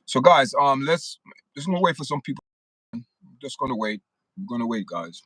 So guys, let's just gonna wait for some people. Just gonna wait. We're gonna wait, guys.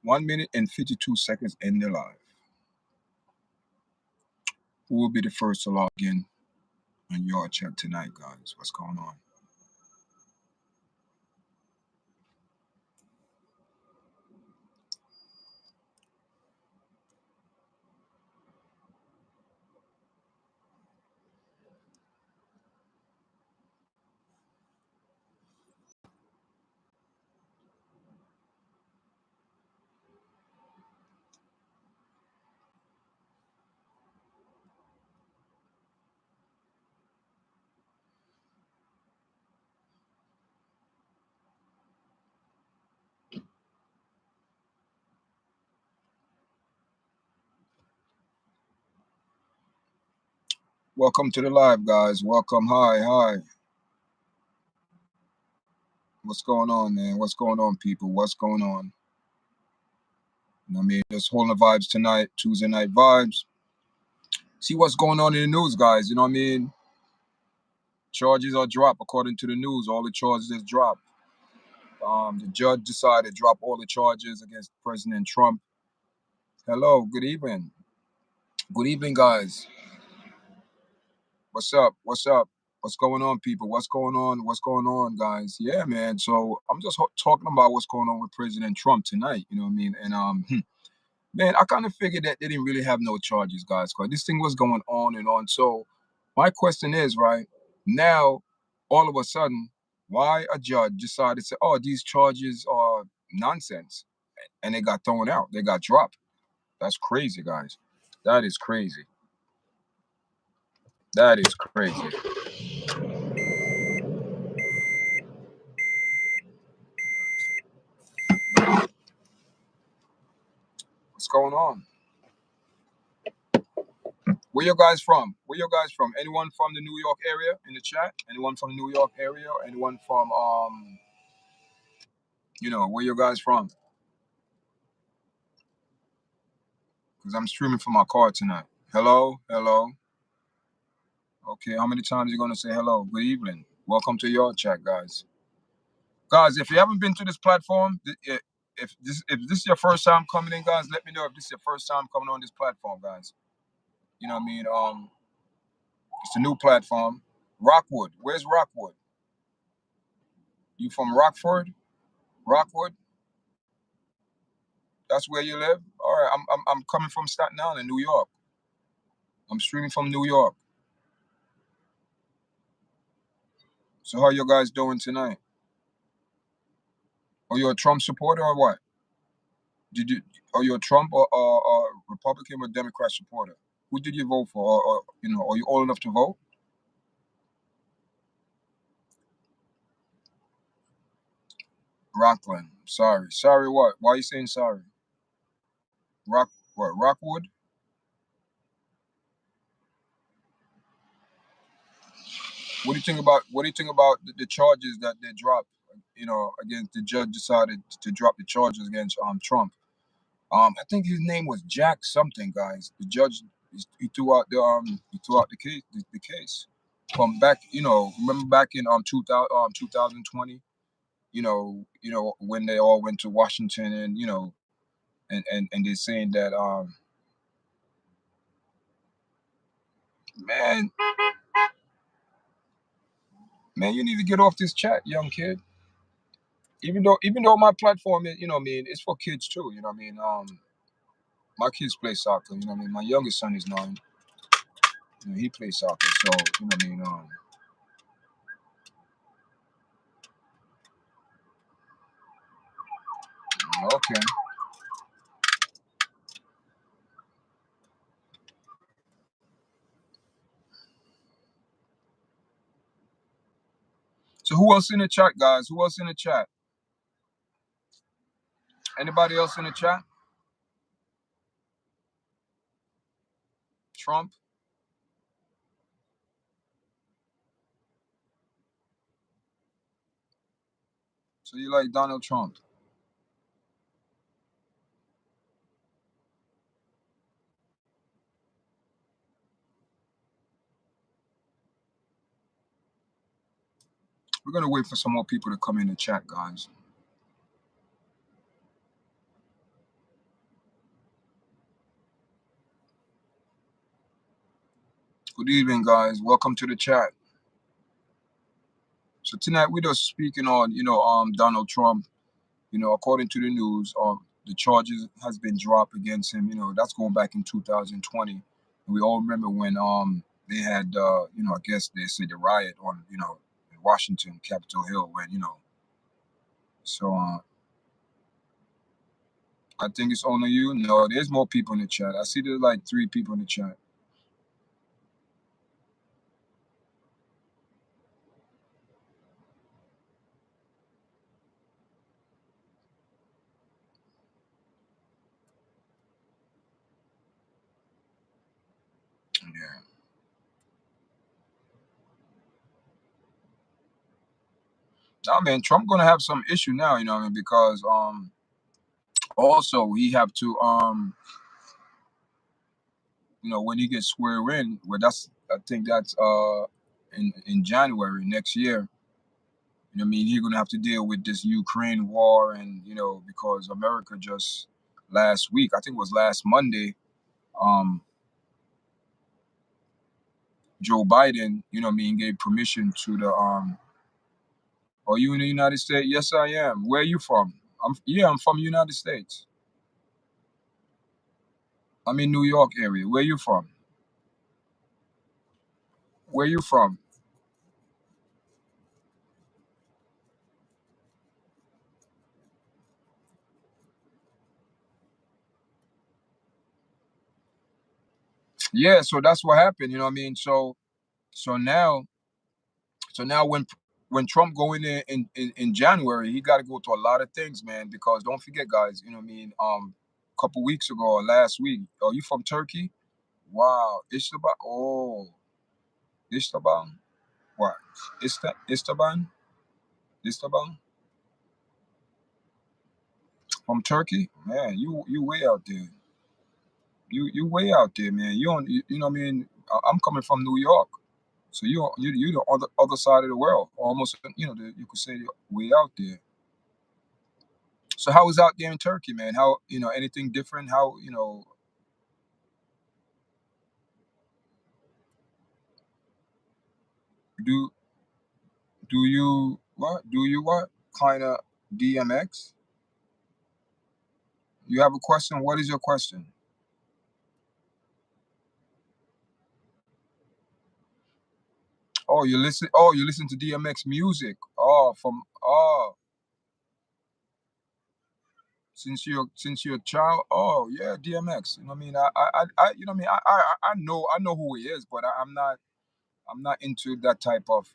(1 minute and 52 seconds in the live. Who will be the first to log in on your chat tonight, guys? What's going on? Welcome to the live, guys. Welcome. Hi. What's going on, man? What's going on, people? What's going on? You know what I mean? Just holding the vibes tonight, Tuesday night vibes. See what's going on in the news, guys. You know what I mean? Charges are dropped according to the news. All the charges is dropped. The judge decided to drop all the charges against President Trump. Hello, good evening. Good evening, guys. What's up? What's going on, people? What's going on, guys? Yeah, man. So I'm just talking about what's going on with President Trump tonight. You know what I mean? And man, I kind of figured that they didn't really have no charges, guys, because this thing was going on and on. So my question is, right now, all of a sudden, why a judge decided to say, oh, these charges are nonsense, and they got thrown out, they got dropped? That's crazy, guys. That is crazy. That is crazy. What's going on? Where you guys from? Anyone from the New York area in the chat? Anyone from the New York area? Anyone from where you guys from? Because I'm streaming from my car tonight. Hello. Okay, how many times are you gonna say hello? Good evening. Welcome to your chat, guys. Guys, if you haven't been to this platform, if this is your first time coming in, guys, let me know if this is your first time coming on this platform, guys. You know what I mean? It's a new platform. Rockwood. Where's Rockwood? You from Rockford? Rockwood? That's where you live? All right, I'm coming from Staten Island, New York. I'm streaming from New York. So how you guys doing tonight? Are you a Trump supporter or what? Are you a Trump or Republican or Democrat supporter? Who did you vote for? Or are you old enough to vote? Rockland. Sorry what? Why are you saying sorry? Rockwood? What do you think about the charges that they dropped? Against the judge decided to drop the charges against Trump. I think his name was Jack something, guys. The judge, he threw out the case from back. Remember back in 2020 when they all went to Washington, and and they're saying that man, man, you need to get off this chat, young kid. Even though my platform is, it's for kids too. My kids play soccer. My youngest son is 9. He plays soccer. So okay. So who else in the chat, guys? Who else in the chat? Anybody else in the chat? Trump? So you like Donald Trump? We're gonna wait for some more people to come in the chat, guys. Good evening, guys. Welcome to the chat. So tonight we're just speaking on, Donald Trump. According to the news, the charges has been dropped against him. That's going back in 2020. And we all remember when they had, I guess they say the riot on, in Washington, Capitol Hill, when, so I think it's only you. No, there's more people in the chat. I see there's like 3 people in the chat. Yeah. Now, man, Trump gonna have some issue now, because also he have to when he gets swear in, well, I think that's in January next year. He's gonna have to deal with this Ukraine war, and because America just last week, I think it was last Monday, um, Joe Biden, gave permission to the Are you in the United States? Yes, I am. Where are you from? I'm from the United States. I'm in New York area. Where you from? Where you from? Yeah, so that's what happened. So now when Trump go in there in January, he got to go to a lot of things, man. Because don't forget, guys. A couple weeks ago or last week. Oh, you from Turkey? Wow, Istanbul. Oh, Istanbul. What? Istanbul? Istanbul? From Turkey? Man, you way out there. You way out there, man. You on you know what I mean? I'm coming from New York. So you the other side of the world, almost. You could say way out there. So how is out there in Turkey, man? How anything different? How do do you what kind of DMX? You have a question? What is your question? Oh, you listen to DMX music. Oh, from since you're a child. Oh yeah, DMX. You know what I mean? You know what I mean? I know who he is, but I'm not into that type of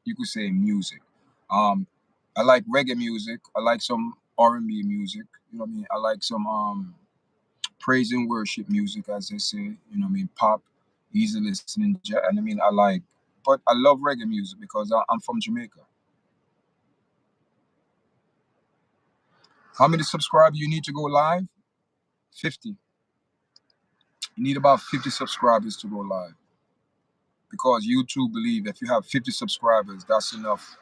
you could say music. Um, I like reggae music. I like some R&B music. You know what I mean? I like some praise and worship music, as they say. You know what I mean? Pop, easy listening. And but I love reggae music because I'm from Jamaica. How many subscribers you need to go live? 50. You need about 50 subscribers to go live because YouTube believe if you have 50 subscribers, that's enough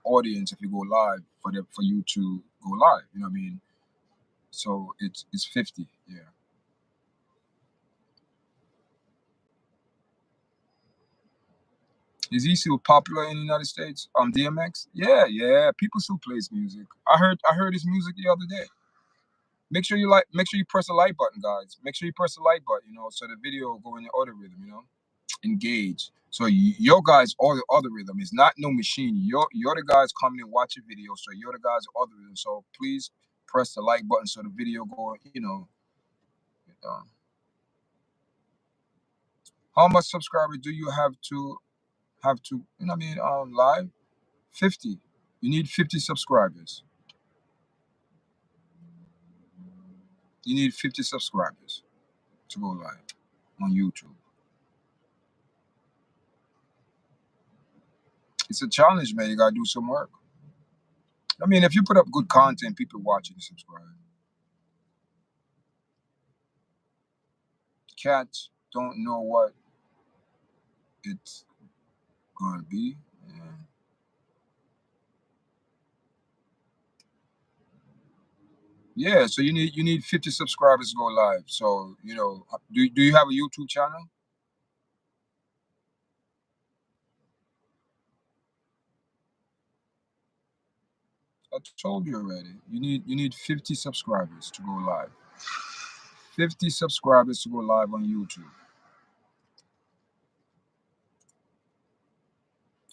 audience if you go live for you to go live. You know what I mean? So it's 50. Yeah. Is he still popular in the United States? DMX? Yeah, yeah. People still plays music. I heard his music the other day. Make sure you press the like button, guys. Make sure you press the like button, so the video will go in the other rhythm. Engage. So your guys all the other rhythm is not no machine. You're the guys coming and watch a video, so you're the guys other rhythm. So please press the like button so the video uh, how much subscribers do you have to live? 50. You need 50 subscribers. You need 50 subscribers to go live on YouTube. It's a challenge, man. You gotta do some work. If you put up good content, people watch it and subscribe. Cats don't know what it's gonna be. Yeah. Yeah, so you need 50 subscribers to go live. So, do you have a YouTube channel? I told you already. You need 50 subscribers to go live. 50 subscribers to go live on YouTube.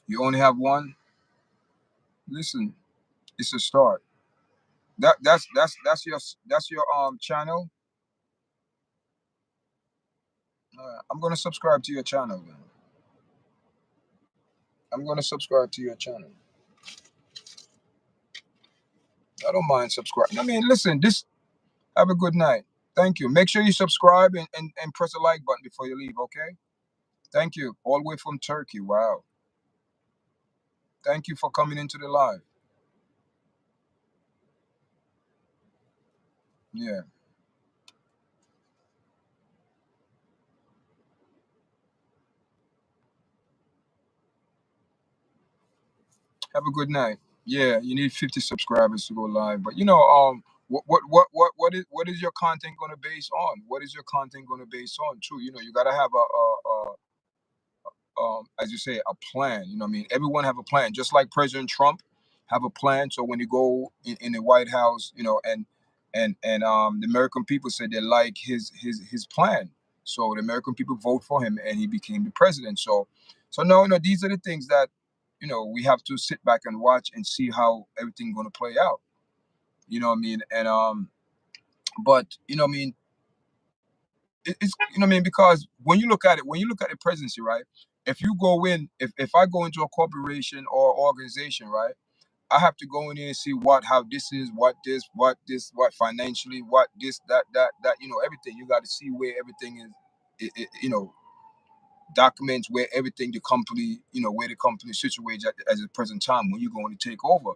You only have one? Listen, it's a start. That's your channel. I'm gonna subscribe to your channel then. I'm gonna subscribe to your channel. I don't mind subscribing. Listen, this have a good night. Thank you. Make sure you subscribe and press the like button before you leave, okay? Thank you. All the way from Turkey. Wow. Thank you for coming into the live. Yeah. Have a good night. Yeah, you need 50 subscribers to go live. But what is your content gonna base on? What is your content gonna base on too? You gotta have as you say, a plan. Everyone have a plan, just like President Trump have a plan. So when you go in the White House, the American people said they like his plan. So the American people vote for him, and he became the president. So no, these are the things that we have to sit back and watch and see how everything going to play out. You know what I mean? And but it's because when you look at the presidency, right? If you go in, if I go into a corporation or organization, right, I have to go in there and see how this is, what financially, what this, that, everything. You got to see where everything is, documents where everything where the company is situated at the present time when you're going to take over.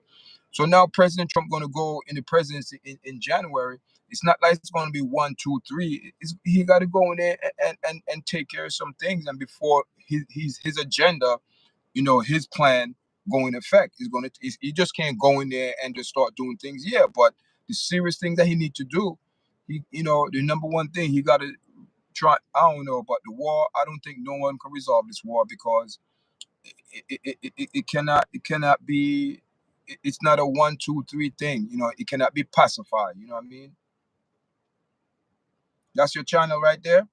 So now President Trump going to go in the presidency in January. It's not like it's going to be 1, 2, 3. He got to go in there and take care of some things, and before his agenda, his plan go in effect. He just can't go in there and just start doing things. Yeah, but the serious thing that he need to do, the number one thing he got to try. I don't know about the war. I don't think no one can resolve this war because it cannot be. It's not a 1, 2, 3 thing. It cannot be pacified. You know what I mean? That's your channel right there.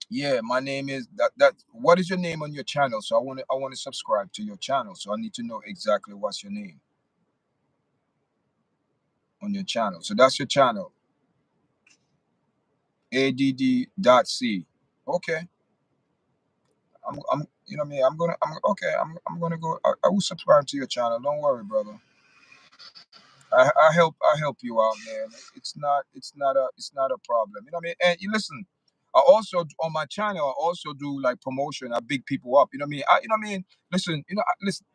Yeah, my name is that. What is your name on your channel? So I want to subscribe to your channel. So I need to know exactly what's your name on your channel. So that's your channel. ADD.C. Okay. I'm you know what I mean. I'm okay. I'm gonna go. I will subscribe to your channel. Don't worry, brother. I help you out, man. It's not a problem. You know what I mean? And you listen. I also on my channel. I also do like promotion. I big people up. You know what I mean? You know what I mean? Listen. Listen.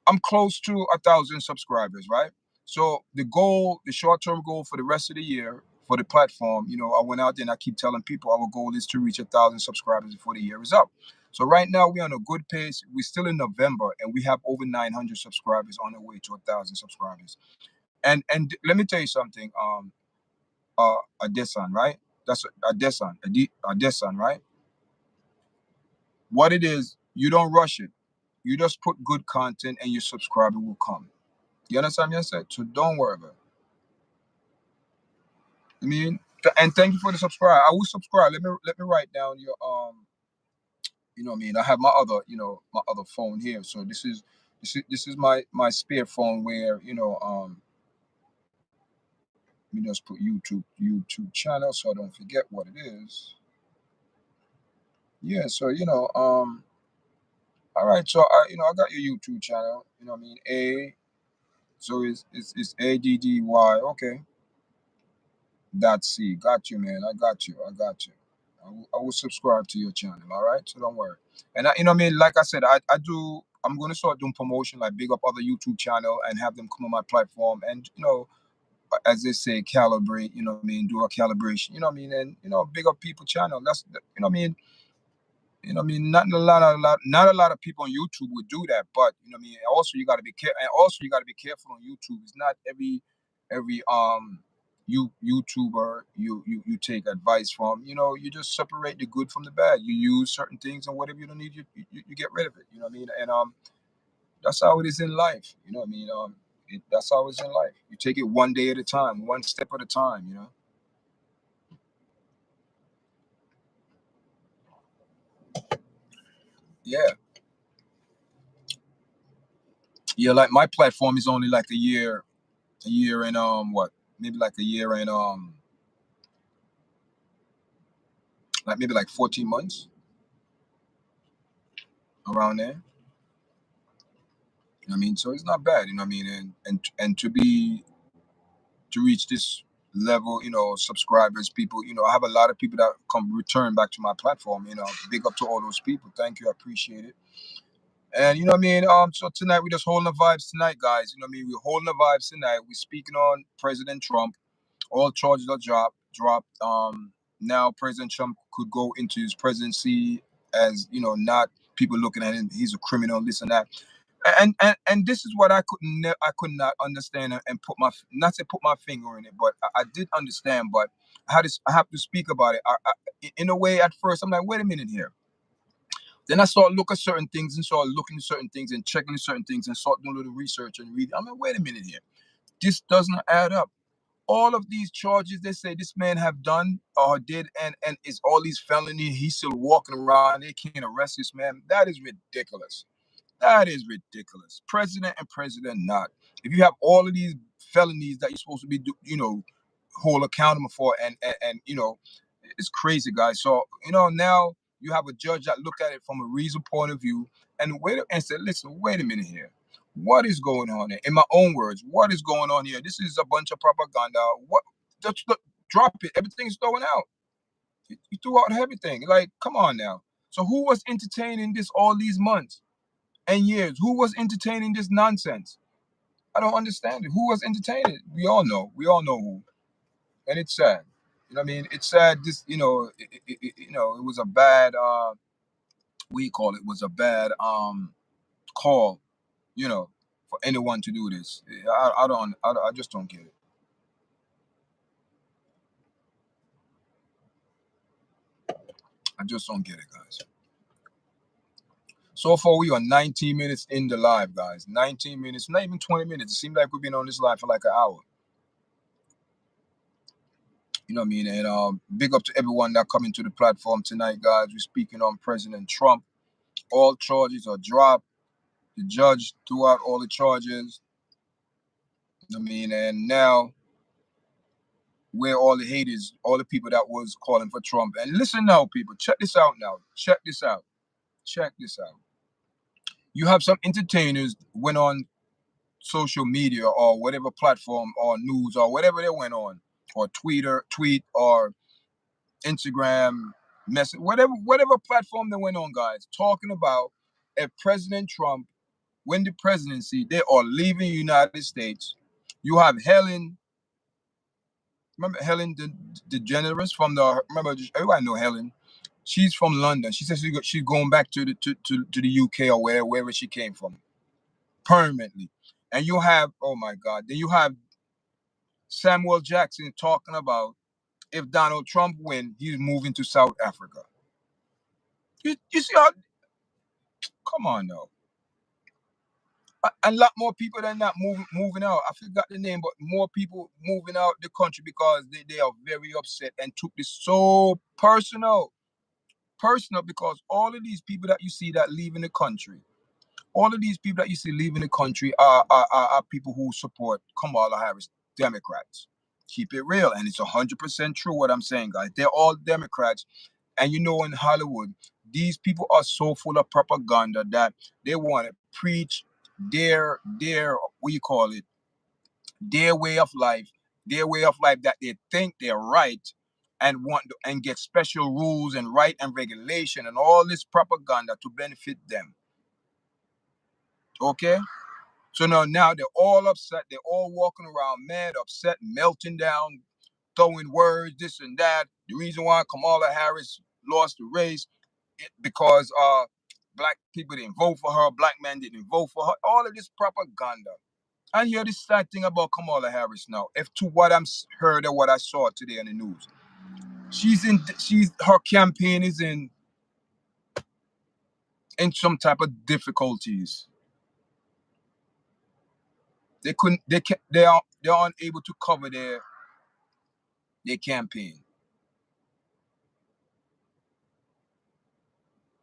I'm close to 1,000 subscribers, right? So the short-term goal for the rest of the year for the platform, I went out there and I keep telling people our goal is to reach 1,000 subscribers before the year is up. So right now we're on a good pace. We're still in November, and we have over 900 subscribers on the way to 1,000 subscribers. And let me tell you something. Adesan, right? That's Adesan, right? What it is, you don't rush it. You just put good content, and your subscriber will come. You understand what I said? So don't worry about it. I mean, and thank you for the subscribe. I will subscribe. Let me write down your you know what I mean. I have my other, my other phone here. So this is my spare phone where, let me just put YouTube channel so I don't forget what it is. Yeah, so all right, so I got your YouTube channel, you know what I mean? So it's ADDY, okay. Dot C. Got you, man. I got you. I will subscribe to your channel, all right? So don't worry. And you know what I mean? Like I said, I'm gonna start doing promotion, like big up other YouTube channel and have them come on my platform and as they say, calibrate, you know what I mean, do a calibration, you know what I mean, and big up people channel. That's you know what I mean. Not a lot of people on YouTube would do that, but you know what I mean. Also, you got to be careful, and also you got to be careful on YouTube. It's not every YouTuber you take advice from. You just separate the good from the bad. You use certain things, and whatever you don't need, you get rid of it. You know what I mean? And that's how it is in life. You know what I mean? That's how it's in life. You take it one day at a time, one step at a time. Yeah, yeah. Like my platform is only like a year and what? Maybe like a year and like maybe like 14 months around there. You know what I mean? So it's not bad. You know what I mean? And to reach this level, subscribers, people, I have a lot of people that come return back to my platform. Big up to all those people. Thank you. I appreciate it. And you know what I mean? So tonight we just holding the vibes tonight, guys. You know what I mean? We're holding the vibes tonight. We're speaking on President Trump. All charges are dropped. Now President Trump could go into his presidency as, not people looking at him, he's a criminal, this and that. And this is what I could not understand and put my not to put my finger in it, but I did understand. But I have to speak about it. In a way, at first, I'm like, wait a minute here. Then I start looking at certain things and start looking at certain things and checking certain things and start doing a little research and reading. I'm like, wait a minute here. This doesn't add up. All of these charges they say this man have done or did and it's all these felony. He's still walking around. They can't arrest this man. That is ridiculous. That is ridiculous. President and president not. If you have all of these felonies that you're supposed to be, hold accountable for, and it's crazy, guys. So now you have a judge that look at it from a reason point of view and said, listen, wait a minute here. What is going on here? In my own words, what is going on here? This is a bunch of propaganda. What? Just drop it. Everything's thrown out. You threw out everything. Like, come on now. So who was entertaining this all these months and years? Who was entertaining this nonsense? I don't understand it. Who was entertaining it? We all know. We all know who. And it's sad. You know what I mean? It's sad. This, it was a bad. We call it was a bad call. For anyone to do this. I just don't get it. I just don't get it, guys. So far, we are 19 minutes in the live, guys. 19 minutes, not even 20 minutes. It seems like we've been on this live for like an hour. You know what I mean? And big up to everyone that coming to the platform tonight, guys. We're speaking on President Trump. All charges are dropped. The judge threw out all the charges. You know what I mean? And now, where all the haters, all the people that was calling for Trump. And listen now, people. Check this out now. Check this out. Check this out. You have some entertainers went on social media or whatever platform or news or whatever they went on, or tweet or Instagram message, whatever platform they went on, guys, talking about if President Trump win the presidency, they are leaving the United States. You have remember Helen DeGeneres from remember, everybody know Helen. She's from London. She says she's going back to the UK or wherever she came from permanently. And you have, oh my God, then you have Samuel Jackson talking about if Donald Trump win, he's moving to South Africa. You see how, come on now. A lot more people than that moving out. I forgot the name, but more people moving out the country because they are very upset and took this so personal. Personal, because all of these people that you see that leaving the country, all of these people that you see leaving the country are people who support Kamala Harris, Democrats. Keep it real. And it's 100% true what I'm saying, guys. They're all Democrats. And you know, in Hollywood, these people are so full of propaganda that they want to preach their what you call it, their way of life, that they think they're right, and want to, and get special rules and right and regulation and all this propaganda to benefit them. Okay? So now they're all upset. They're all walking around mad, upset, melting down, throwing words, this and that. The reason why Kamala Harris lost the race because black people didn't vote for her, black men didn't vote for her. All of this propaganda. And hear this sad thing about Kamala Harris now. If to what I'm heard or what I saw today on the news, her campaign is in some type of difficulties. They're unable to cover their campaign.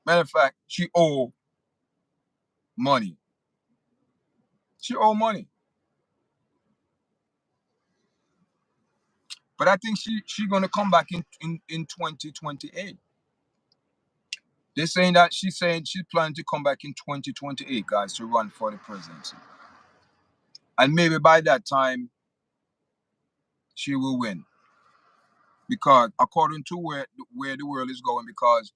Matter of fact, she owe money. She owe money. But I think she's gonna come back in 2028. They're saying that she's planning to come back in 2028, guys, to run for the presidency. And maybe by that time she will win. Because according to where the world is going, because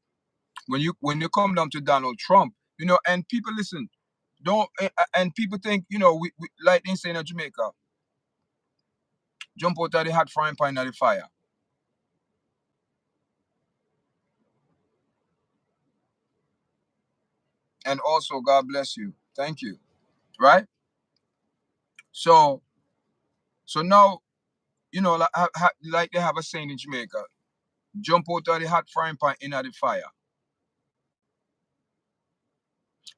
when you come down to Donald Trump, and people listen, and people think, we like they say in Jamaica, jump out of the hot frying pan of the fire. And also, God bless you. Thank you. Right? So now, like they have a saying in Jamaica, jump out of the hot frying pan into the fire.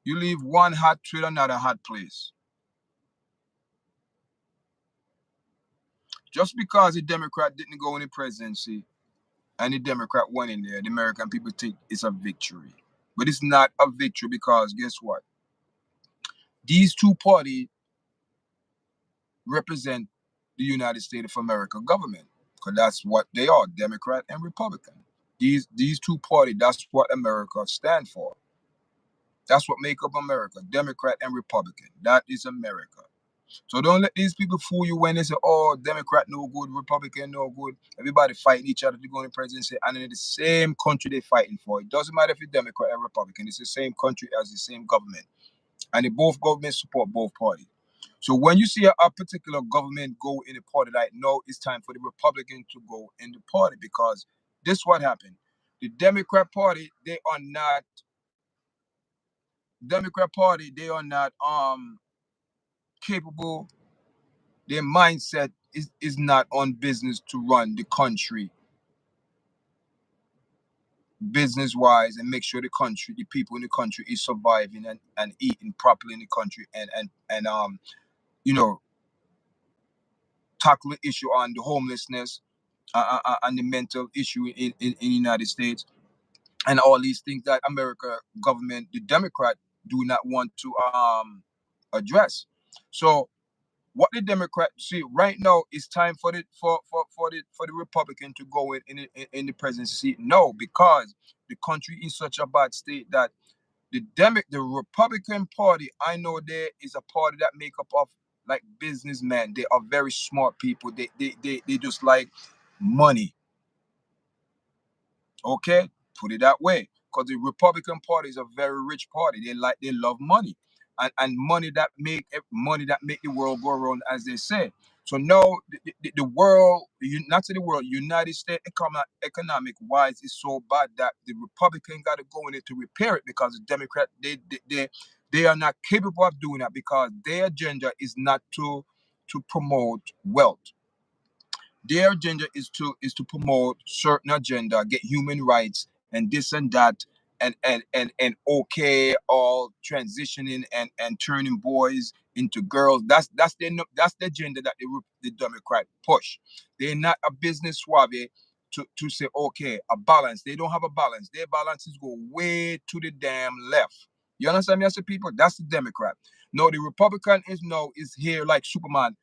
You leave one hot to another hot place. Just because the Democrat didn't go in the presidency and the Democrat won in there, the American people think it's a victory. But it's not a victory, because guess what? These two parties represent the United States of America government, because that's what they are, Democrat and Republican. These two parties, that's what America stand for. That's what make up America, Democrat and Republican. That is America. So don't let these people fool you when they say, oh, Democrat no good, Republican no good. Everybody fighting each other to go in the presidency, and in the same country they're fighting for. It doesn't matter if you're Democrat or Republican. It's the same country as the same government. And they both governments support both parties. So when you see a particular government go in a party, like, no, it's time for the Republican to go in the party, because this what happened. The Democrat Party, they are not capable. Their mindset is not on business to run the country business wise and make sure the people in the country is surviving and eating properly in the country, and tackle the issue on the homelessness, and the mental issue in the United States, and all these things that America government, the Democrat, do not want to address. So what the Democrats see right now is time for the Republican to go in the presidency. No, because the country is such a bad state that the Republican Party, I know there is a party that make up of like businessmen. They are very smart people. They just like money. Okay, put it that way. Because the Republican Party is a very rich party. They love money, and money that make the world go around, as they say. So no, the world, not to the world, United States economic wise is so bad that the Republican got to go in there to repair it, because the Democrat, they are not capable of doing that, because their agenda is not to promote wealth. Their agenda is to promote certain agenda, get human rights and this and that, and okay, all transitioning and turning boys into girls. That's the agenda that the Democrat push. They're not a business suave to say okay, a balance. They don't have a balance. Their balances go way to the damn left. You understand me? I say, people, that's the Democrat. No, the Republican is here like Superman.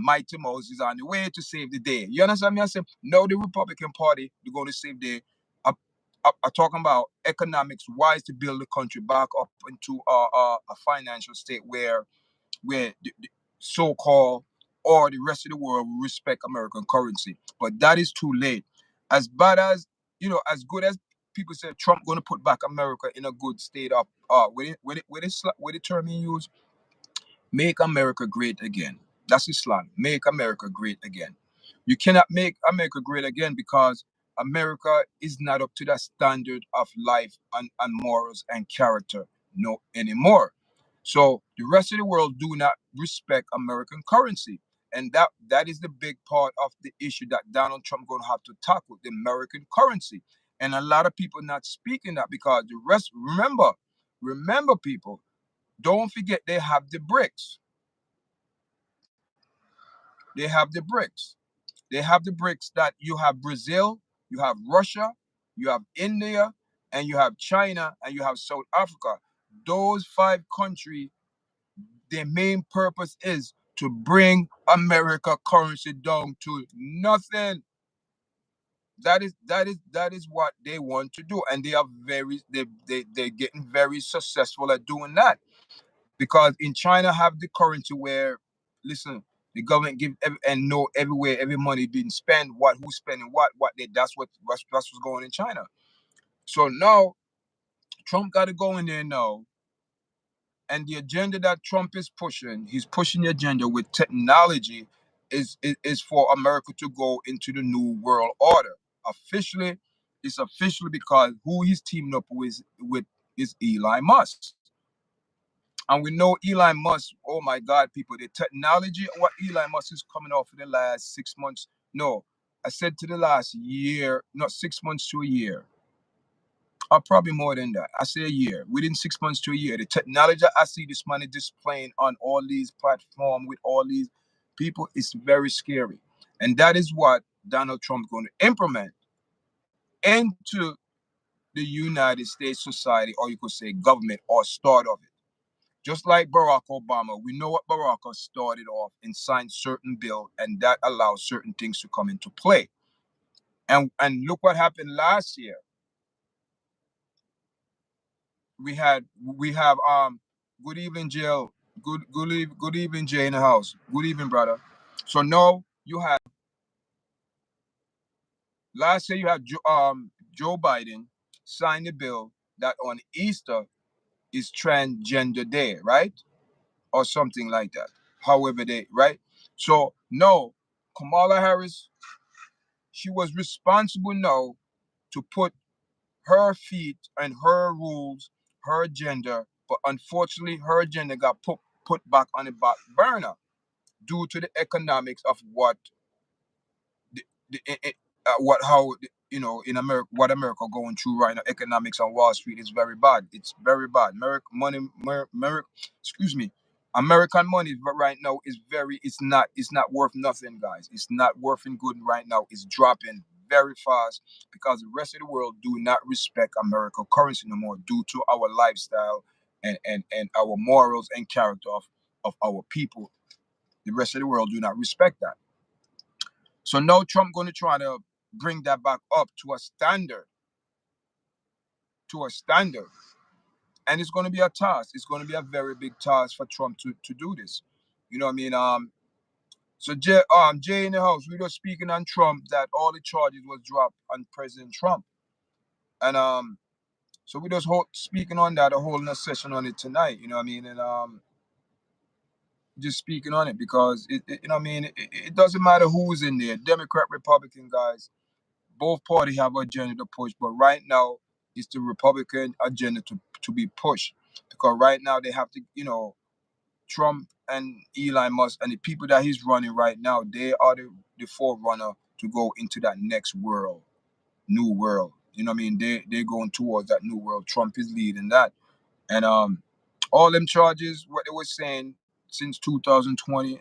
Mighty Mouse is on the way to save the day. You understand me? I say, no, the Republican Party, they're going to save the day. Are talking about economics, wise to build the country back up into a financial state where the so-called or the rest of the world will respect American currency. But that is too late. As bad as, as good as people say Trump going to put back America in a good state of, with the term he used, make America great again. That's Islam. Make America great again. You cannot make America great again, because America is not up to that standard of life and morals and character no anymore. So the rest of the world do not respect American currency. And that is the big part of the issue that Donald Trump going to have to tackle, the American currency. And a lot of people not speaking that, because the rest, remember people, don't forget they have the BRICS. They have the BRICS. They have the BRICS that you have Brazil, you have Russia, you have India, and you have China, and you have South Africa. Those 5 countries, their main purpose is to bring America currency down to nothing. That is what they want to do, and they are they're getting very successful at doing that. Because in China have the currency where, listen, the government give and know everywhere every money being spent, who's spending what they, that's what's going in China. So now Trump got to go in there now, and the agenda that Trump is pushing, he's pushing the agenda with technology, is for America to go into the new world order. Officially, it's officially, because who he's teaming up with is Elon Musk. And we know Elon Musk, oh my God, people, the technology, what Elon Musk is coming out for the last 6 months. No, I said to the last year, not 6 months to a year, or probably more than that. I say a year, within 6 months to a year. The technology I see this man is displaying on all these platforms with all these people is very scary. And that is what Donald Trump is going to implement into the United States society, or you could say government, or start of it. Just like Barack Obama, we know what Barack started off and signed certain bill, and that allows certain things to come into play. And look what happened last year. We have good evening, Jill. Good evening, Jay in the house. Good evening, brother. So now you have last year you had Joe Biden signed a bill that on Easter is transgender day, right? Or something like that. However they, right? So no, Kamala Harris, she was responsible now to put her feet and her rules, her agenda, but unfortunately her agenda got put back on the back burner due to the economics of what the, what how in America, what America going through right now. Economics on Wall Street is very bad. It's very bad. Excuse me, American money right now is very. It's not worth nothing, guys. It's not worth in good right now. It's dropping very fast because the rest of the world do not respect American currency no more due to our lifestyle and our morals and character of our people. The rest of the world do not respect that. So now Trump going to try to bring that back up to a standard, and it's going to be a task. It's going to be a very big task for Trump to do this. You know what I mean? So Jay in the house, we were speaking on Trump that all the charges was dropped on President Trump, and so we just speaking on that, a whole nother session on it tonight. You know what I mean? And just speaking on it because you know what I mean. It doesn't matter who's in there, Democrat, Republican, guys. Both parties have agenda to push, but right now it's the Republican agenda to be pushed because right now they have to, Trump and Elon Musk and the people that he's running right now, they are the forerunner to go into that next world, new world. You know what I mean? They're going towards that new world. Trump is leading that. And all them charges, what they were saying since 2020,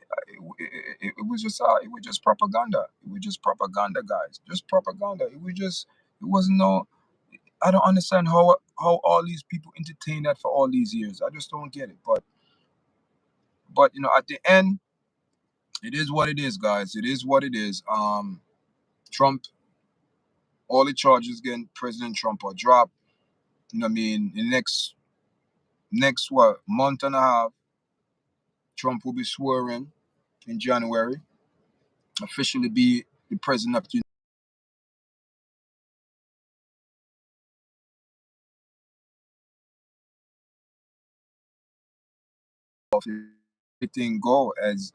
it was just propaganda. It was just propaganda, guys. Just propaganda. It wasn't no. I don't understand how all these people entertain that for all these years. I just don't get it. But at the end, it is what it is, guys. It is what it is. Trump, all the charges against President Trump are dropped. You know what I mean? The next what month and a half, Trump will be swearing in January, officially be the president of the everything go as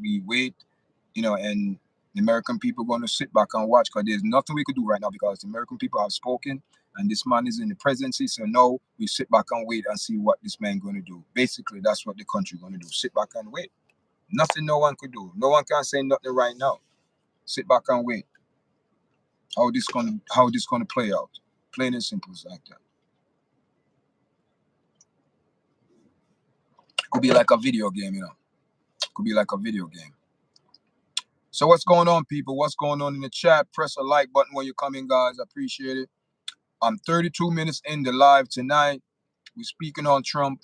we wait, and the American people going to sit back and watch because there's nothing we could do right now because the American people have spoken and this man is in the presidency. So no, we sit back and wait and see what this man going to do. Basically, that's what the country going to do. Sit back and wait. Nothing no one could do. No one can say nothing right now. Sit back and wait. How this gonna play out? Plain and simple as like that. Could be like a video game. Could be like a video game. So what's going on, people? What's going on in the chat? Press a like button when you come in, guys. I appreciate it. I'm 32 minutes in the live tonight. We're speaking on Trump.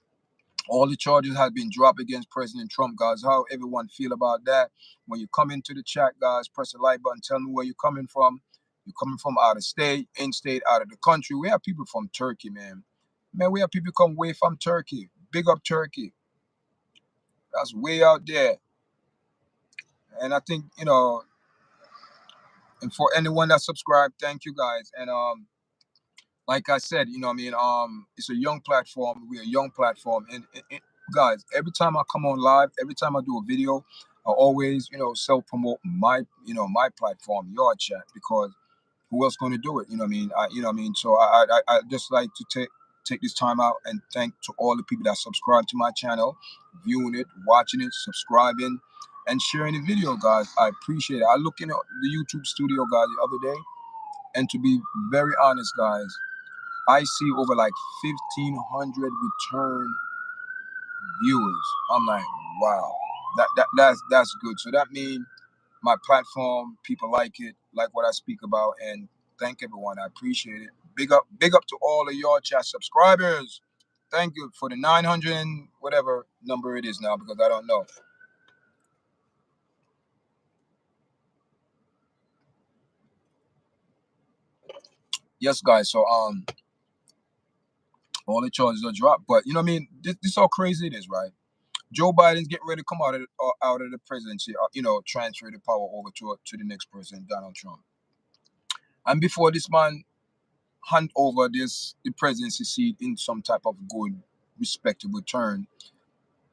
All the charges have been dropped against President Trump, guys. How everyone feel about that? When you come into the chat, guys, press the like button. Tell me where you're coming from. You're coming from out of state, in state, out of the country. We have people from Turkey, man. Man, we have people come way from Turkey. Big up Turkey. That's way out there. And I think, and for anyone that subscribed, thank you guys. And like I said, it's a young platform. We're a young platform. And guys, every time I come on live, every time I do a video, I always, self-promote my platform, YARDCHAT, because who else going to do it? So I just like to take this time out and thank to all the people that subscribe to my channel, viewing it, watching it, subscribing, and sharing the video, guys. I appreciate it. I look in the YouTube studio, guys, the other day, and to be very honest, guys, I see over like 1,500 return viewers. I'm like, wow, that's good. So that means my platform, people like it, like what I speak about, and thank everyone. I appreciate it. Big up to all of your chat subscribers. Thank you for the 900 and whatever number it is now because I don't know. Yes, guys. So all the charges are dropped, but you know what I mean. This how crazy it is, right? Joe Biden's getting ready to come out of the presidency, transfer the power over to the next president, Donald Trump. And before this man hand over the presidency seat in some type of good, respectable turn,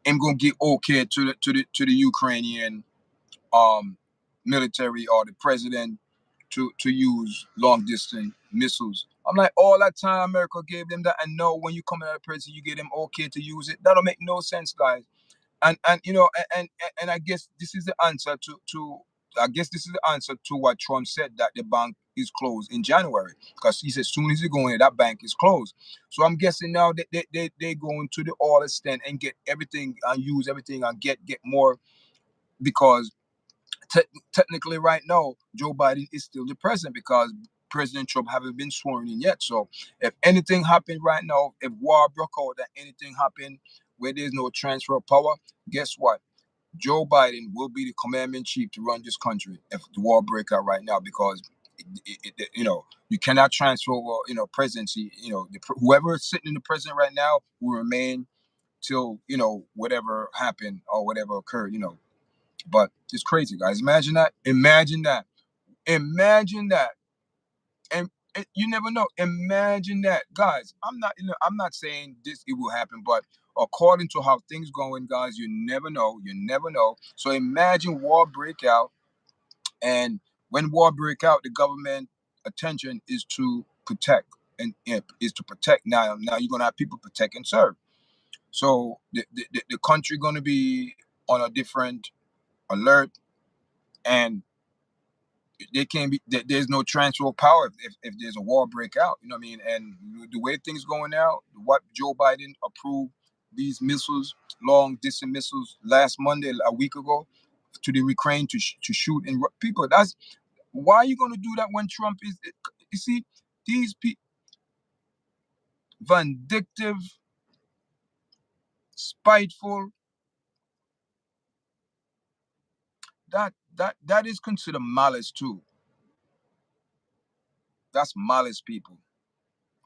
I'm gonna give okay to the Ukrainian military or the president to use long distance missiles. I'm like, all that time America gave them that, and now when you come out of prison, you give them okay to use it. That don't make no sense, guys. And I guess this is the answer to I guess this is the answer to what Trump said, that the bank is closed in January, because he said as soon as he go in, that bank is closed. So I'm guessing now that they going to the all extent and get everything and use everything and get more, because technically right now Joe Biden is still the president because President Trump haven't been sworn in yet. So if anything happened right now, if war broke out, that anything happened where there's no transfer of power, guess what? Joe Biden will be the commander in chief to run this country if the war break out right now, because you cannot transfer over, presidency. Whoever is sitting in the president right now will remain till whatever happened or whatever occurred. But it's crazy, guys. Imagine that. Imagine that. Imagine that. And you never know. Imagine that, guys. I'm not saying this it will happen, but according to how things going, guys, you never know. You never know. So imagine war break out, and when war break out, the government attention is to protect and is to protect. Now you're gonna have people protect and serve. So the country gonna be on a different alert, and they can't be. There's no transfer of power if there's a war break out. You know what I mean? And the way things going now, what Joe Biden approved these missiles, long distance missiles, last Monday, a week ago, to the Ukraine to shoot and people. That's why are you gonna do that when Trump is? You see, these people vindictive, spiteful. That is considered malice too. That's malice, people.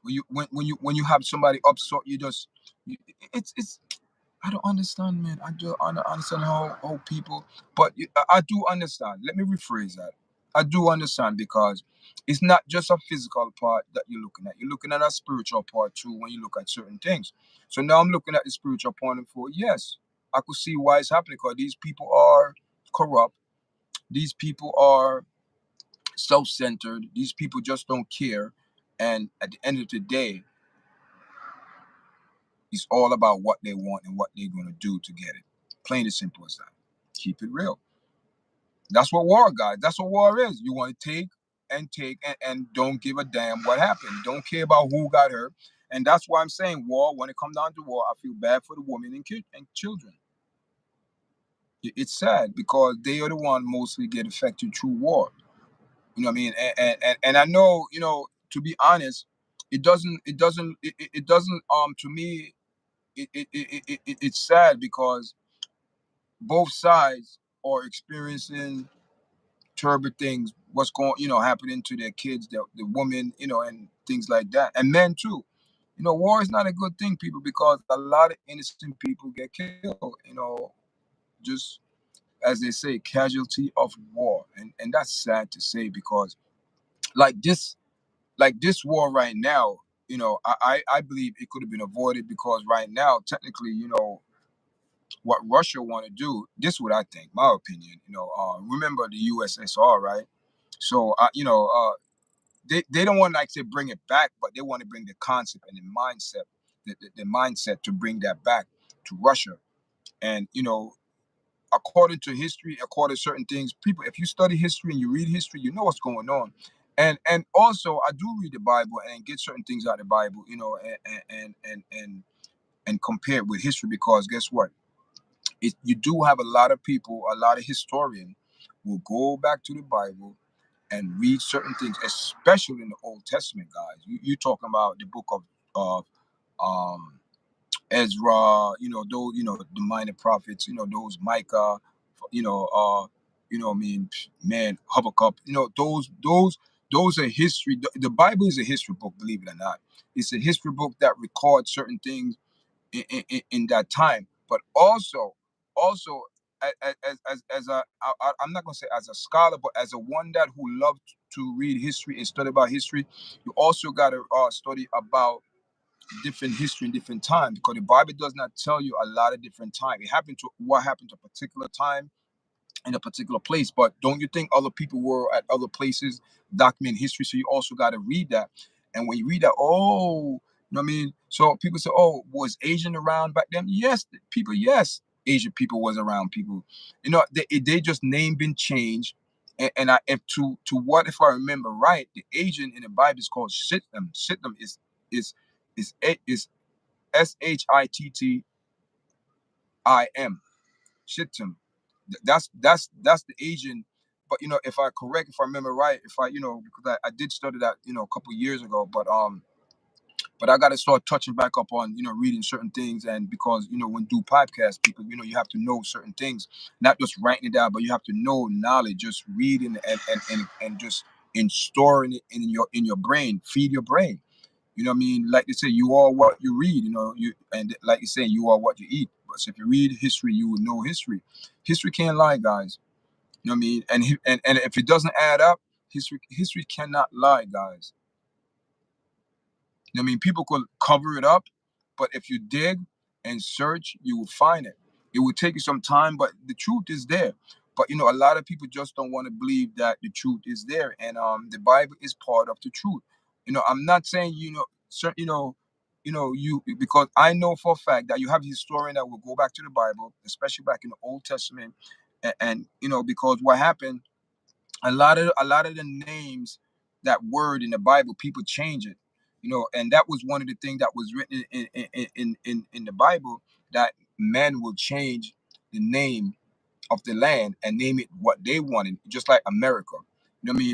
When you have somebody upset, you just it's I don't understand, man. I don't understand how people, but I do understand. Let me rephrase that. I do understand because it's not just a physical part that you're looking at. You're looking at a spiritual part too when you look at certain things. So now I'm looking at the spiritual point of view. Yes, I could see why it's happening because these people are corrupt. These people are self-centered. These people just don't care. And at the end of the day, it's all about what they want and what they're going to do to get it. Plain and simple as that. Keep it real. That's what war, guys. That's what war is. You want to take and don't give a damn what happened. Don't care about who got hurt. And that's why I'm saying war, when it comes down to war, I feel bad for the women and children. It's sad because they are the one mostly get affected through war. You know what I mean? And I know, to be honest, it doesn't to me it's sad because both sides are experiencing terrible things, what's going, happening to their kids, the women, and things like that, and men too. War is not a good thing, people, because a lot of innocent people get killed. Just as they say, casualty of war, and that's sad to say because like this war right now, I believe it could have been avoided because right now, technically, what Russia want to do. This is what I think, my opinion. Remember the USSR, right? So, they don't want to, like say, bring it back, but they want to bring the concept and the mindset, the mindset to bring that back to Russia. And according to history, according to certain things, people, if you study history and you read history, you know what's going on. And also, I do read the Bible and get certain things out of the Bible, and compare it with history because guess what? You do have a lot of people, a lot of historians will go back to the Bible and read certain things, especially in the Old Testament, guys. You talking about the book of um, Ezra, those, the minor prophets, those Micah, I mean, man, Habakkuk, those are history. The Bible is a history book, believe it or not. It's a history book that records certain things in that time, but also as I'm not gonna say as a scholar, but as a one that who loved to read history and study about history, you also got to study about different history in different times because the Bible does not tell you a lot of different time. It happened to what happened to a particular time in a particular place. But don't you think other people were at other places document history? So you also got to read that. And when you read that, oh, you know what I mean? So people say, oh, was Asian around back then? Yes, people, yes, Asian people was around people. They just name been changed. And if to what if I remember right, the Asian in the Bible is called Shittim. Shittim is Shittim. Shittim. That's the Asian. But if I remember right, if I because I did study that a couple years ago, but I got to start touching back up on reading certain things, and because when do podcasts, people you have to know certain things, not just writing it down, but you have to know knowledge, just reading and just in storing it in your brain, feed your brain. You know what I mean? Like they say, you are what you read. And like you say, you are what you eat. But so if you read history, you will know history. History can't lie, guys. You know what I mean? And if it doesn't add up, history cannot lie, guys. You know what I mean? People could cover it up, but if you dig, and search, you will find it. It will take you some time, but the truth is there. But a lot of people just don't want to believe that the truth is there, and the Bible is part of the truth. I'm not saying you because I know for a fact that you have a historian that will go back to the Bible, especially back in the Old Testament, and because what happened, a lot of the names, that word in the Bible, people change it, and that was one of the things that was written in the Bible, that men will change the name of the land and name it what they wanted, just like America. You know what I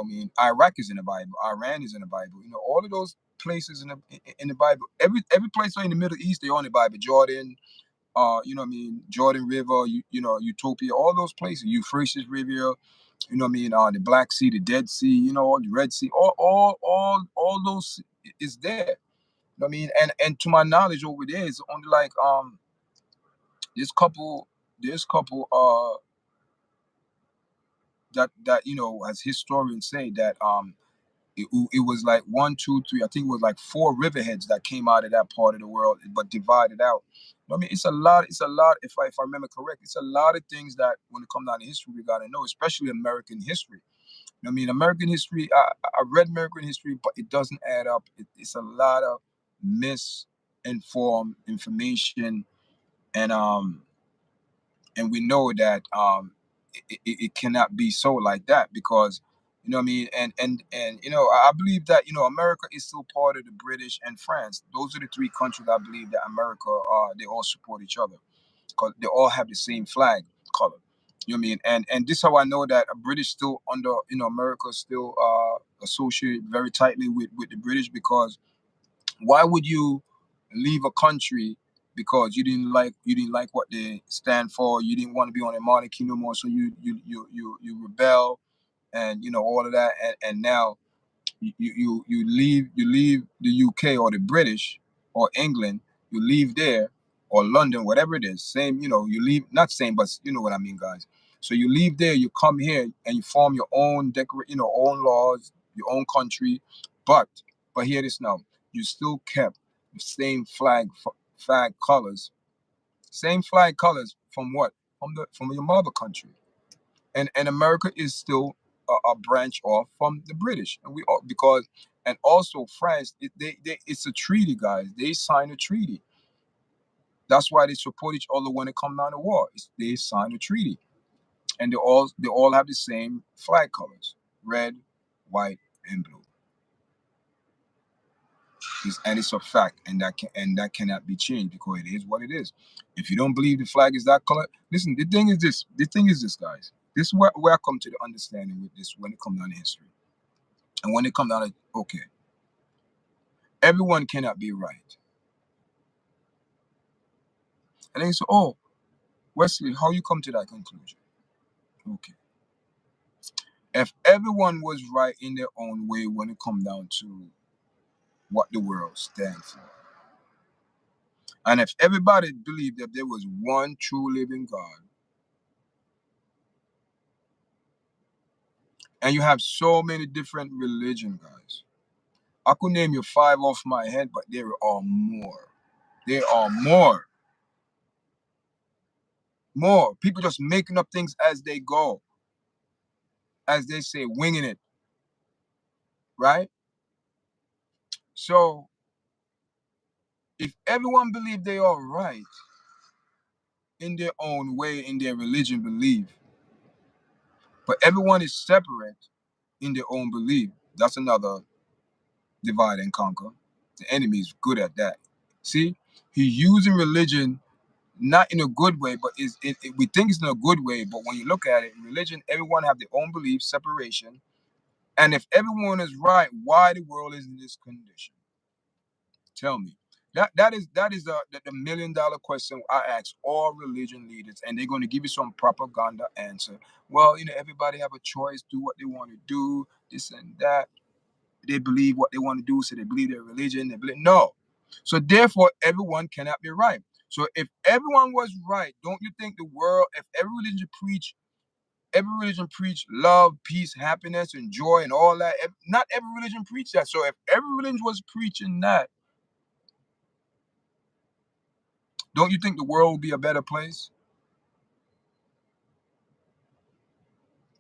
mean? But Iraq is in the Bible, Iran is in the Bible. All of those places in the Bible, every place in the Middle East, they're on the Bible. Jordan, Jordan River, Utopia, all those places, Euphrates River, the Black Sea, the Dead Sea, the Red Sea, all those is there. You know what I mean? And to my knowledge, over there is only like this couple, that as historians say, that it was like one, two, three. I think it was like four riverheads that came out of that part of the world, but divided out. I mean, it's a lot. It's a lot. If I remember correct, it's a lot of things that when it comes down to history, we gotta know, especially American history. American history. I read American history, but it doesn't add up. It's a lot of misinformed information, and we know that it cannot be so like that, because I believe that America is still part of the British and France. Those are the three countries I believe that America, they all support each other, because they all have the same flag color. You know what I mean? And this is how I know that a British still under, America still associated very tightly with the British, because why would you leave a country because you didn't like what they stand for, you didn't want to be on a monarchy no more, so you rebel, and all of that, and now you leave the UK or the British or England, you leave there, or London, whatever it is, same, you leave, not same, but you know what I mean, guys. So you leave there, you come here, and you form your own own laws, your own country, but hear this now, you still kept the same flag colors, from what? From your mother country, and America is still a branch off from the British, and we all, because, and also France, it's a treaty, guys. They sign a treaty. That's why they support each other when it comes down to war. They sign a treaty, and they all have the same flag colors: red, white, and blue. And it's a fact, and that cannot be changed, because it is what it is. If you don't believe the flag is that color, listen. The thing is this, guys. This is where I come to the understanding with this when it comes down to history. And when it comes down to, okay, everyone cannot be right. And then you say, oh, Wesley, how you come to that conclusion? Okay. If everyone was right in their own way when it comes down to what the world stands for, and if everybody believed that there was one true living God, and you have so many different religions, guys. I could name you five off my head, but there are more. There are more. More. People just making up things as they go, as they say, winging it, right? So if everyone believe they are right in their own way, in their religion belief, but everyone is separate in their own belief, that's another divide and conquer. The enemy is good at that. See, he's using religion not in a good way, but we think it's in a good way. But when you look at it, religion, everyone have their own belief, separation. And if everyone is right, why the world is in this condition? Tell me. That is the $1 million question I ask all religion leaders, and they're going to give you some propaganda answer. Well, everybody have a choice, do what they want to do, this and that. They believe what they want to do, so they believe their religion. They believe no. So therefore, everyone cannot be right. So if everyone was right, don't you think the world, if every religion preach love, peace, happiness, and joy, and all that? Not every religion preach that. So if every religion was preaching that, Don't you think the world will be a better place?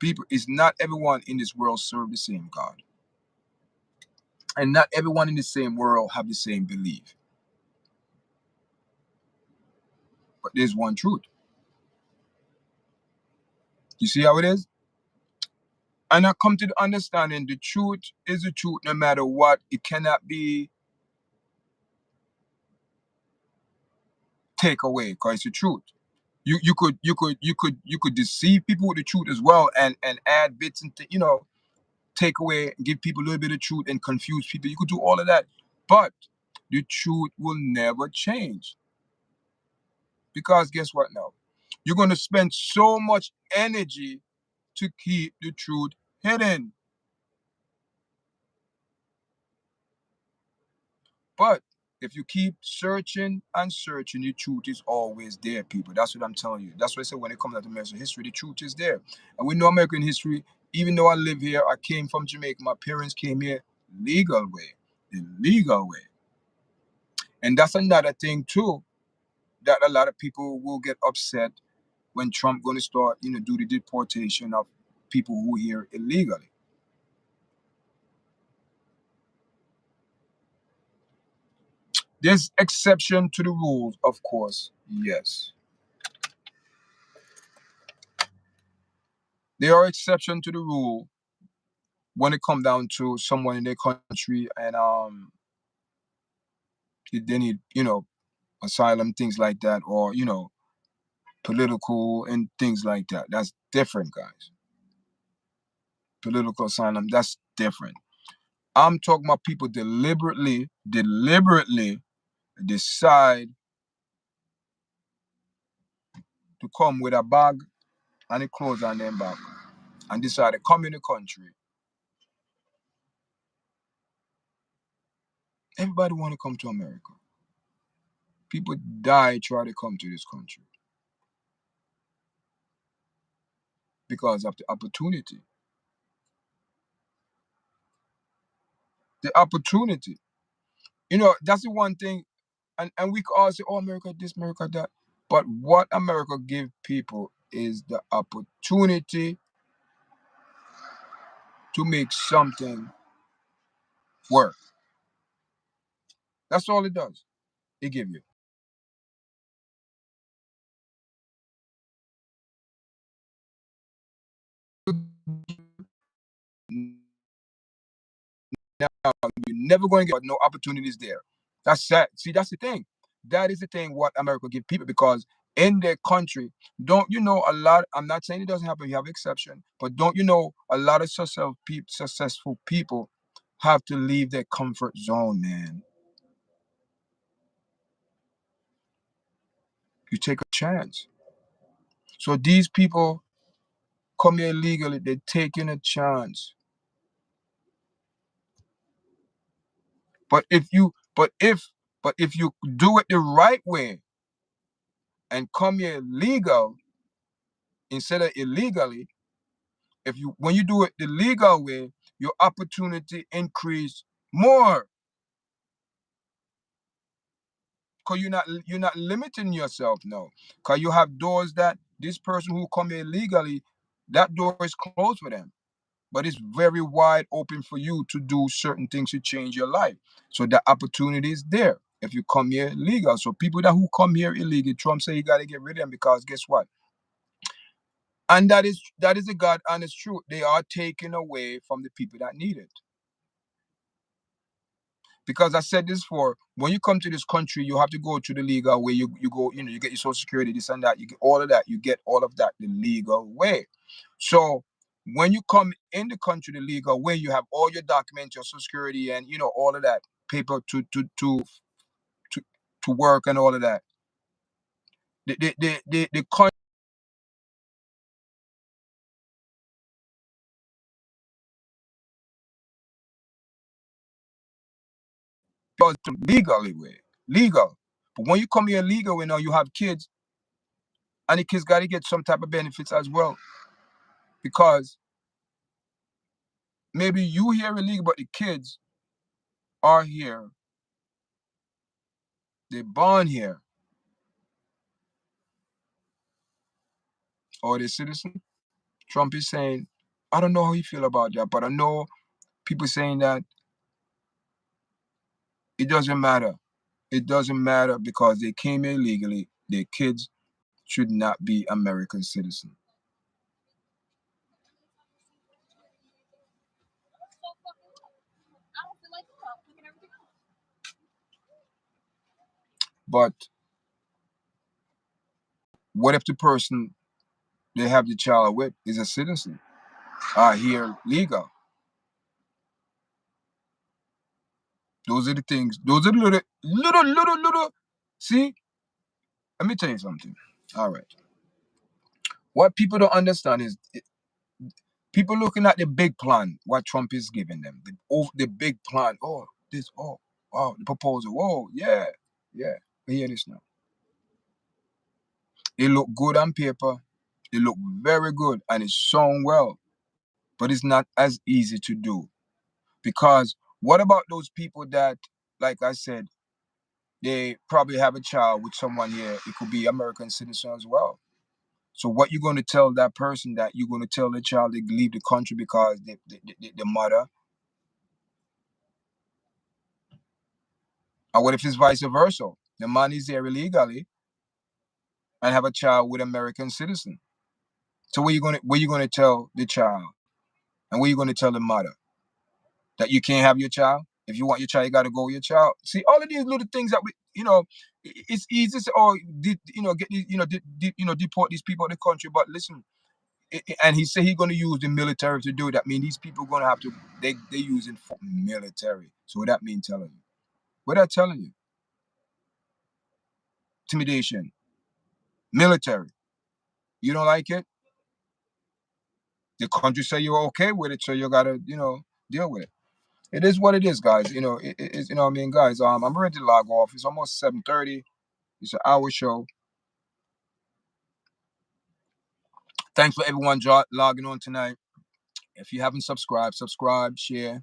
People, it's not everyone in this world serve the same God. And not everyone in the same world have the same belief. But there's one truth. You see how it is? And I come to the understanding the truth is the truth no matter what. It cannot be take away because it's the truth. You could deceive people with the truth as well and add bits and take away, give people a little bit of truth and confuse people. You could do all of that. But the truth will never change. Because guess what now? You're going to spend so much energy to keep the truth hidden. But if you keep searching and searching, the truth is always there, people. That's what I'm telling you. That's what I say when it comes to American history, the truth is there. And we know American history, even though I live here, I came from Jamaica. My parents came here legal way, the legal way. And that's another thing too, that a lot of people will get upset when Trump going to start, do the deportation of people who are here illegally. There's exception to the rules, of course. Yes, there are exception to the rule when it come down to someone in their country and they need asylum, things like that, or political and things like that. That's different, guys. Political asylum, that's different. I'm talking about people deliberately decide to come with a bag and the clothes on their back and decide to come in the country. Everybody want to come to America. People die try to come to this country because of the opportunity. The opportunity. That's the one thing, and we could all say, oh, America this, America that. But what America give people is the opportunity to make something work. That's all it does. It give you. Now, you're never going to get no opportunities there. That's sad. See, that's the thing. That is the thing what America give people because in their country, don't you know a lot? I'm not saying it doesn't happen. You have exception, but don't you know a lot of successful people have to leave their comfort zone, man. You take a chance. So these people come here illegally. They're taking a chance. But if you do it the right way and come here legal instead of illegally, if you when you do it the legal way, your opportunity increase more because you're not limiting yourself now. Because you have doors that this person who come here legally, that door is closed for them. But it's very wide open for you to do certain things to change your life. So the opportunity is there if you come here legal. So people that who come here illegal, Trump say you got to get rid of them because guess what? And that is a God honest truth. They are taken away from the people that need it. Because I said this for when you come to this country, you have to go through the legal way. You go, you get your social security, this and that, you get all of that, you get all of that the legal way. So when you come in the country the legal way, you have all your documents, your social security, and all of that paper to to work and all of that. The country goes to legally way, legal. But when you come here legal way now, you have kids, and the kids got to get some type of benefits as well because maybe you here illegal, but the kids are here. They're born here. or their citizen. Trump is saying, I don't know how you feel about that, but I know people saying that it doesn't matter. It doesn't matter because they came here illegally. Their kids should not be American citizens. But what if the person they have the child with is a citizen? Are here legal? Those are the things. Those are the little. See, let me tell you something. All right. What people don't understand is people looking at the big plan, what Trump is giving them, the big plan. Oh, this, oh, wow, the proposal. Whoa, yeah, yeah. But hear this now. It look good on paper. It look very good, and it sound well, but it's not as easy to do because what about those people that, like I said, they probably have a child with someone here. It could be American citizen as well. So what you're going to tell that person that you're going to tell the child to leave the country because the mother. Or what if it's vice versa? The man is here illegally and have a child with American citizen. So what you gonna tell the child? And what you gonna tell the mother? That you can't have your child? If you want your child, you gotta go with your child. See, all of these little things that it's easy to get these, deport these people in the country. But listen, and he said he's gonna use the military to do it. That means these people gonna have to they using for military. So what that mean telling you? What that telling you? Intimidation, military. You don't like it? The country say you're okay with it, so you gotta, deal with it. It is what it is, guys. It's what I mean, guys. I'm ready to log off. It's almost 7:30. It's an hour show. Thanks for everyone logging on tonight. If you haven't subscribe, share,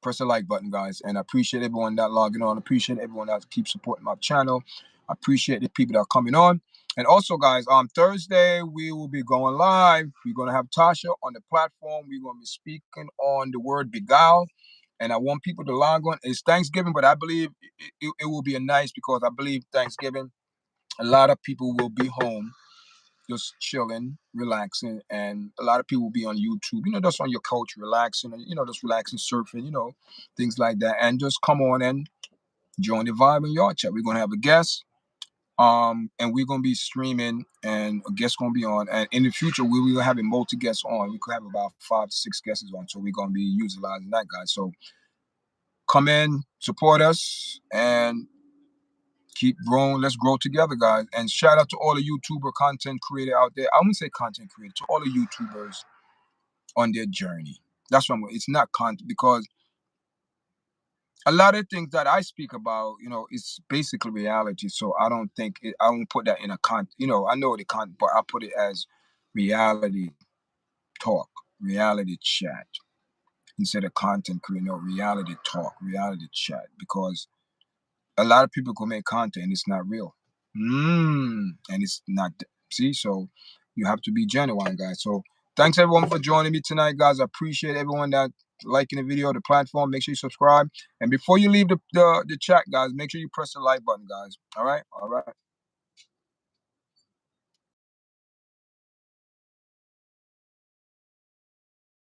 press the like button, guys. And I appreciate everyone that logging on. I appreciate everyone that keeps supporting my channel. I appreciate the people that are coming on. And also, guys, on Thursday, we will be going live. We're going to have Tasha on the platform. We're going to be speaking on the word beguile. And I want people to log on. It's Thanksgiving, but I believe it will be a nice because I believe Thanksgiving, a lot of people will be home just chilling, relaxing, and a lot of people will be on YouTube, just on your couch, relaxing, and, just relaxing, surfing, things like that. And just come on and join the vibe in Yard Chat. We're going to have a guest, and we're going to be streaming, and a guest going to be on. And in the future, we will have a multi-guest on. We could have about 5 to 6 guests on, so we're going to be utilizing that, guys. So come in, support us, and keep growing. Let's grow together, guys. And shout out to all the YouTuber content creator out there. I wouldn't say content creator, to all the YouTubers on their journey. That's what it's not content because a lot of things that I speak about, it's basically reality. So I don't think I won't put that in a content. I know the content, but I put it as reality talk, reality chat instead of content creator. Reality talk, reality chat because a lot of people can make content and it's not real. And it's not, see, so you have to be genuine, guys. So thanks everyone for joining me tonight, guys. I appreciate everyone that liking the video, the platform. Make sure you subscribe. And before you leave the chat, guys, make sure you press the like button, guys. All right?